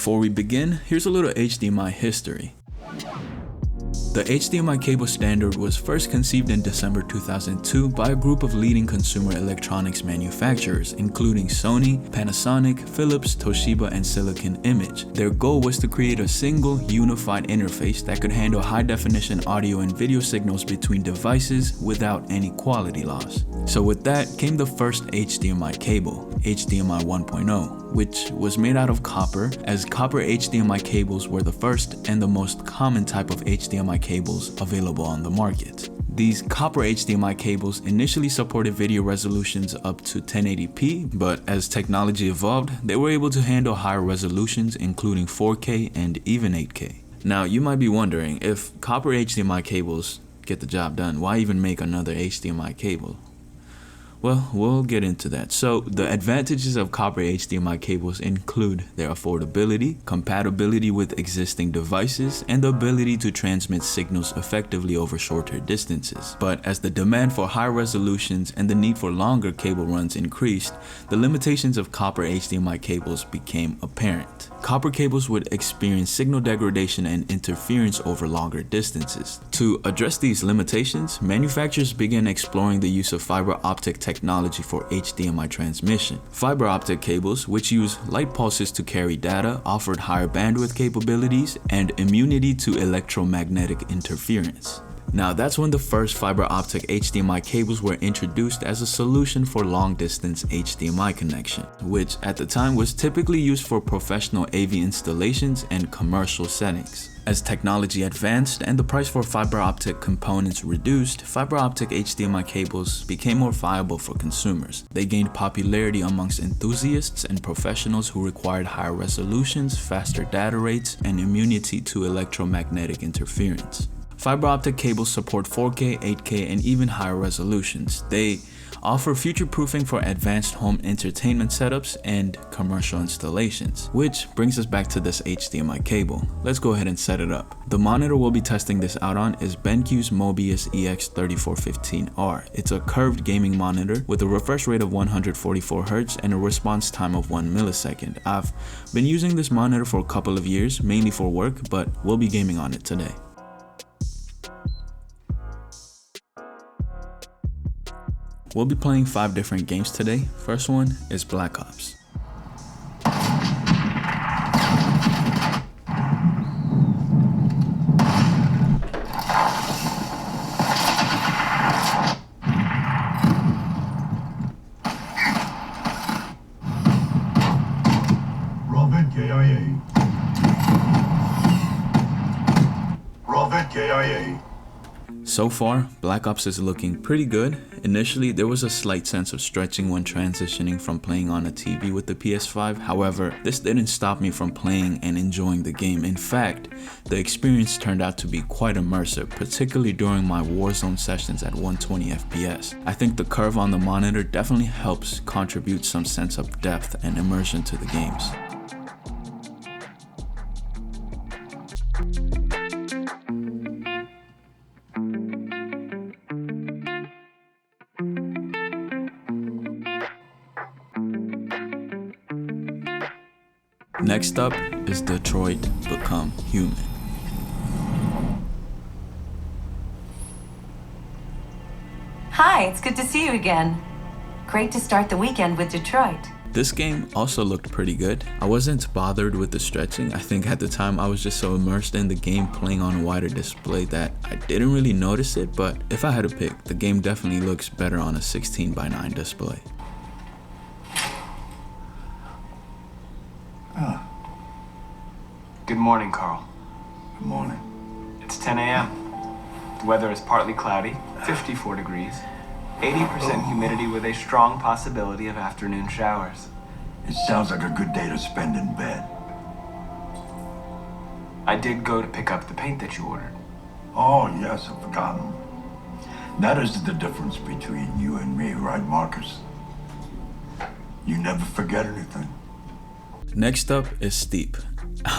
Before we begin, here's a little HDMI history. The HDMI cable standard was first conceived in December 2002 by a group of leading consumer electronics manufacturers, including Sony, Panasonic, Philips, Toshiba, and Silicon Image. Their goal was to create a single, unified interface that could handle high-definition audio and video signals between devices without any quality loss. So with that came the first HDMI cable, HDMI 1.0, which was made out of copper, as copper HDMI cables were the first and the most common type of HDMI cables available on the market. These copper HDMI cables initially supported video resolutions up to 1080p, but as technology evolved, they were able to handle higher resolutions including 4K and even 8K. Now you might be wondering, if copper HDMI cables get the job done, why even make another HDMI cable? Well, we'll get into that. So the advantages of copper HDMI cables include their affordability, compatibility with existing devices, and the ability to transmit signals effectively over shorter distances. But as the demand for high resolutions and the need for longer cable runs increased, the limitations of copper HDMI cables became apparent. Copper cables would experience signal degradation and interference over longer distances. To address these limitations, manufacturers began exploring the use of fiber optic technology for HDMI transmission. Fiber optic cables, which use light pulses to carry data, offered higher bandwidth capabilities and immunity to electromagnetic interference. Now that's when the first fiber optic HDMI cables were introduced as a solution for long-distance HDMI connection, which at the time was typically used for professional AV installations and commercial settings. As technology advanced and the price for fiber optic components reduced, fiber optic HDMI cables became more viable for consumers. They gained popularity amongst enthusiasts and professionals who required higher resolutions, faster data rates, and immunity to electromagnetic interference. Fiber optic cables support 4K, 8K, and even higher resolutions. They offer future-proofing for advanced home entertainment setups and commercial installations. Which brings us back to this HDMI cable. Let's go ahead and set it up. The monitor we'll be testing this out on is BenQ's MOBIUZ EX3415R. It's a curved gaming monitor with a refresh rate of 144 Hz and a response time of 1 millisecond. I've been using this monitor for a couple of years, mainly for work, but we'll be gaming on it today. We'll be playing 5 different games today. First one is Black Ops. Robert KIA. Robert KIA. So far, Black Ops is looking pretty good. Initially, there was a slight sense of stretching when transitioning from playing on a TV with the PS5. However, this didn't stop me from playing and enjoying the game. In fact, the experience turned out to be quite immersive, particularly during my Warzone sessions at 120 FPS. I think the curve on the monitor definitely helps contribute some sense of depth and immersion to the games. Next up is Detroit Become Human. Hi, it's good to see you again. Great to start the weekend with Detroit. This game also looked pretty good. I wasn't bothered with the stretching. I think at the time I was just so immersed in the game playing on a wider display that I didn't really notice it, but if I had to pick, the game definitely looks better on a 16:9 display. Good morning, Carl. Good morning. It's 10 a.m. The weather is partly cloudy, 54 degrees, 80% humidity with a strong possibility of afternoon showers. It sounds like a good day to spend in bed. I did go to pick up the paint that you ordered. Oh, yes, I've forgotten. That is the difference between you and me, right, Marcus? You never forget anything. Next up is Steep.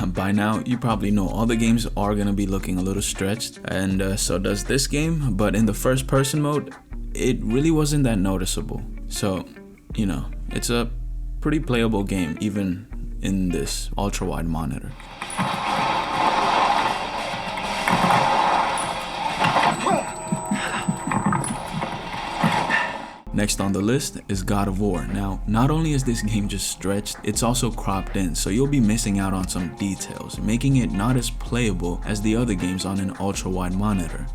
By now, you probably know all the games are gonna be looking a little stretched, and so does this game, but in the first person mode, it really wasn't that noticeable. So, you know, it's a pretty playable game, even in this ultra-wide monitor. Next on the list is God of War. Now, not only is this game just stretched, it's also cropped in, so you'll be missing out on some details, making it not as playable as the other games on an ultra-wide monitor.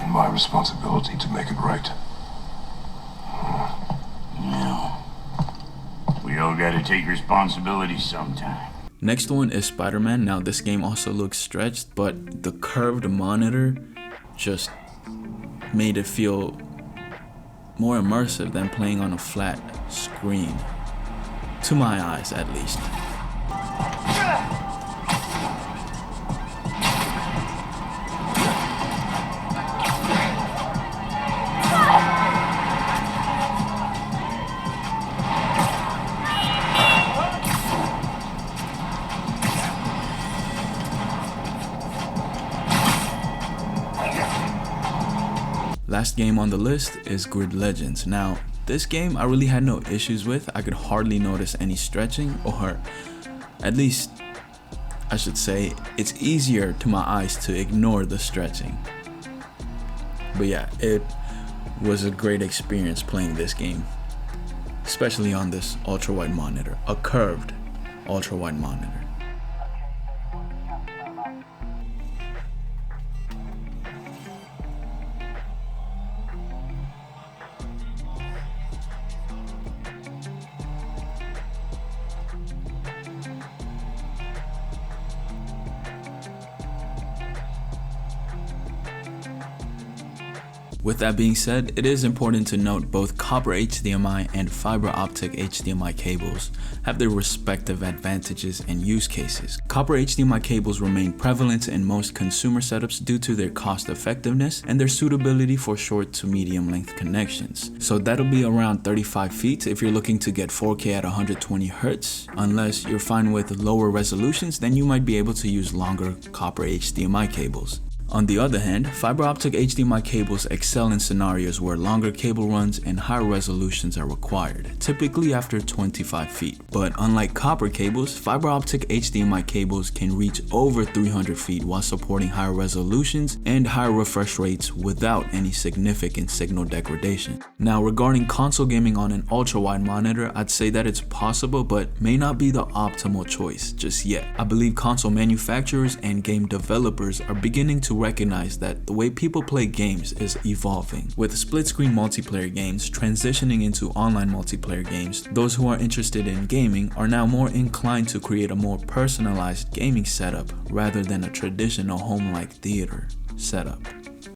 My responsibility to make it right. No. We all gotta take responsibility sometime. Next one is Spider-Man. Now this game also looks stretched, but the curved monitor just made it feel more immersive than playing on a flat screen. To my eyes, at least. Last game on the list is Grid Legends. Now, this game I really had no issues with. I could hardly notice any stretching, or at least I should say it's easier to my eyes to ignore the stretching. But yeah, it was a great experience playing this game, especially on this ultra-wide monitor, a curved ultra-wide monitor. With that being said, it is important to note both copper HDMI and fiber optic HDMI cables have their respective advantages and use cases. Copper HDMI cables remain prevalent in most consumer setups due to their cost effectiveness and their suitability for short to medium length connections. So that'll be around 35 feet if you're looking to get 4K at 120 Hz. Unless you're fine with lower resolutions, then you might be able to use longer copper HDMI cables. On the other hand, fiber optic HDMI cables excel in scenarios where longer cable runs and higher resolutions are required, typically after 25 feet. But unlike copper cables, fiber optic HDMI cables can reach over 300 feet while supporting higher resolutions and higher refresh rates without any significant signal degradation. Now, regarding console gaming on an ultra-wide monitor, I'd say that it's possible but may not be the optimal choice just yet. I believe console manufacturers and game developers are beginning to recognize that the way people play games is evolving. With split-screen multiplayer games transitioning into online multiplayer games, those who are interested in gaming are now more inclined to create a more personalized gaming setup rather than a traditional home-like theater setup.